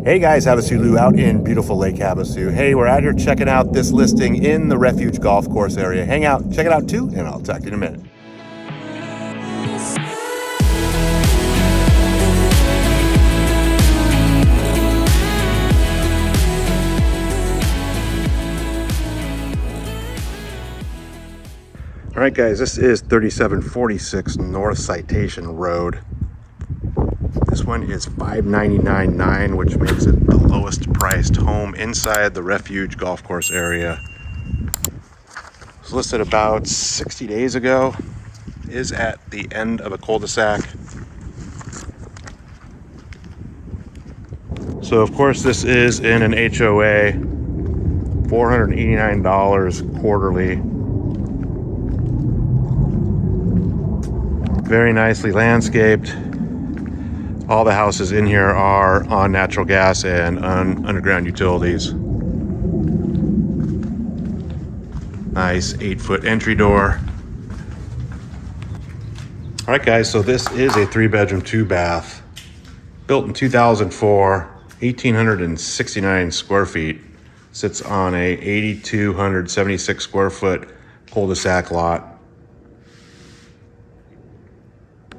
Hey guys, HavasuLew out in beautiful Lake Havasu. Hey, we're out here checking out this listing in the Refuge golf course area. Hang out, check it out too, and I'll talk to you in a minute. All right guys, this is 3746 North Citation Road. This one is $599.9, which makes it the lowest priced home inside the Refuge golf course area. It was listed about 60 days ago. Is at the end of a cul-de-sac. So of course this is in an HOA, $489 quarterly. Very nicely landscaped. All the houses in here are on natural gas and on underground utilities. Nice 8-foot entry door. All right guys, so this is a 3-bedroom, 2-bath. Built in 2004, 1,869 square feet. Sits on a 8,276 square foot cul-de-sac lot.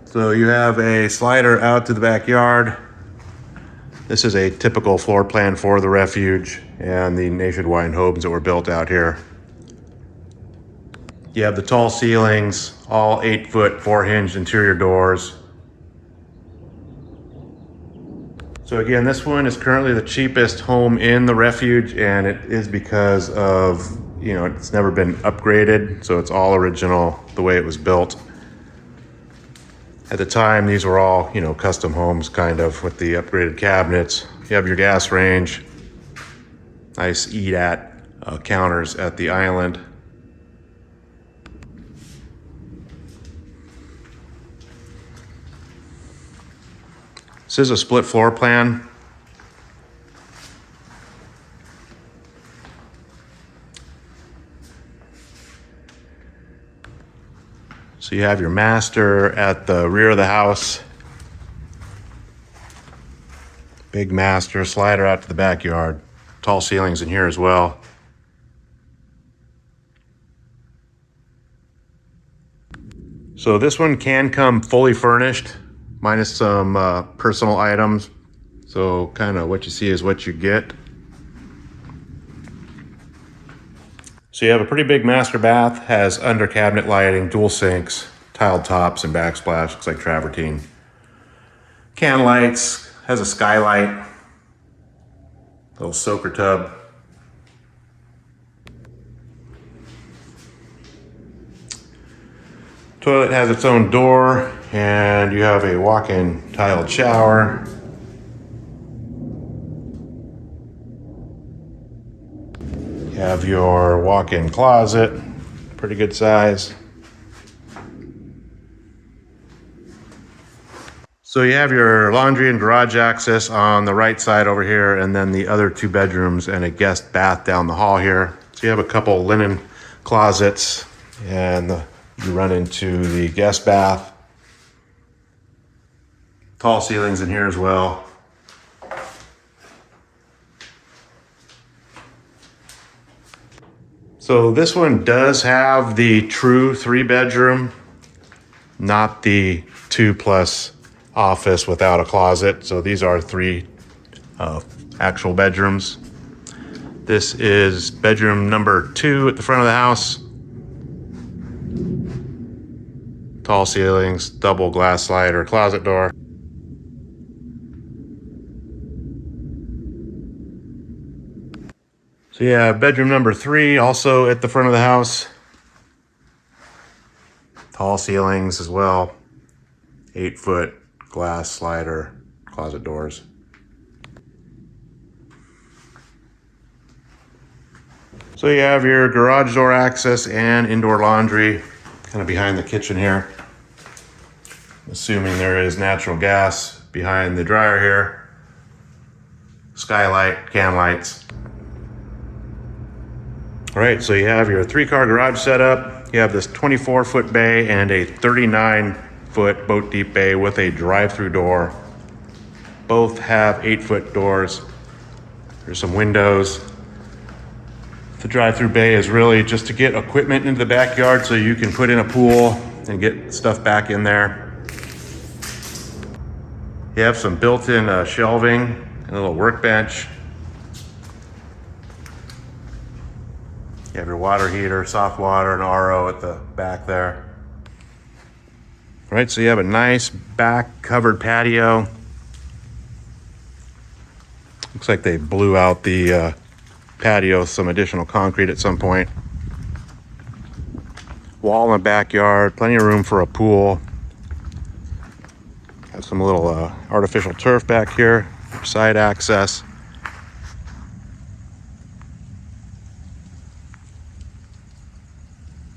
So you have a slider out to the backyard. This is a typical floor plan for the Refuge and the nationwide homes that were built out here. You have the tall ceilings, all 8-foot 4-hinged interior doors. So again, this one is currently the cheapest home in the Refuge, and it is because of, it's never been upgraded. So it's all original the way it was built. At the time, these were all, custom homes, kind of, with the upgraded cabinets. You have your gas range. Nice eat-at counters at the island. This is a split floor plan. So you have your master at the rear of the house. Big master, slider out to the backyard. Tall ceilings in here as well. So this one can come fully furnished, minus some personal items. So kind of what you see is what you get. So you have a pretty big master bath, has under cabinet lighting, dual sinks, tiled tops, and backsplash. Looks like travertine. Can lights, has a skylight, little soaker tub. Toilet has its own door, and you have a walk-in tiled shower. You have your walk-in closet, pretty good size. So you have your laundry and garage access on the right side over here, and then the other 2 bedrooms and a guest bath down the hall here. So you have a couple linen closets, and you run into the guest bath. Tall ceilings in here as well. So this one does have the true 3-bedroom, not the 2+ office without a closet. So these are 3 actual bedrooms. This is bedroom number 2 at the front of the house. Tall ceilings, double glass slider, closet door. So yeah, bedroom number 3, also at the front of the house. Tall ceilings as well. 8-foot glass slider, closet doors. So you have your garage door access and indoor laundry, kind of behind the kitchen here. Assuming there is natural gas behind the dryer here. Skylight, can lights. All right, so you have your 3-car garage setup. You have this 24-foot bay and a 39-foot boat deep bay with a drive-through door. Both have 8-foot doors. There's some windows. The drive-through bay is really just to get equipment into the backyard so you can put in a pool and get stuff back in there. You have some built-in shelving and a little workbench. You have your water heater, soft water, and RO at the back there. All right, so you have a nice back covered patio. Looks like they blew out the patio with some additional concrete at some point. Wall in the backyard, plenty of room for a pool. Have some little artificial turf back here, side access.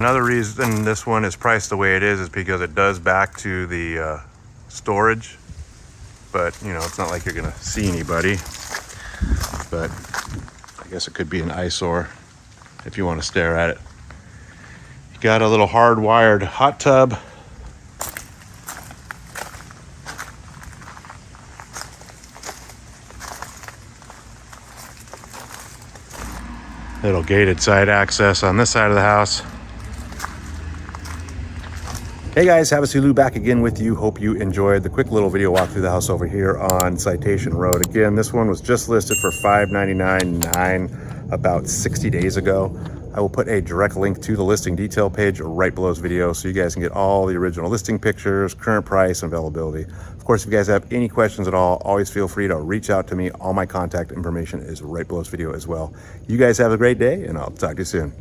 Another reason this one is priced the way it is because it does back to the storage, but you know, it's not like you're gonna see anybody, but I guess it could be an eyesore if you want to stare at it. You got a little hardwired hot tub. Little gated side access on this side of the house. Hey guys, HavasuLew back again with you. Hope you enjoyed the quick little video walk through the house over here on Citation Road. Again, this one was just listed for $599.9 about 60 days ago. I will put a direct link to the listing detail page right below this video so you guys can get all the original listing pictures, current price, and availability. Of course, if you guys have any questions at all, always feel free to reach out to me. All my contact information is right below this video as well. You guys have a great day, and I'll talk to you soon.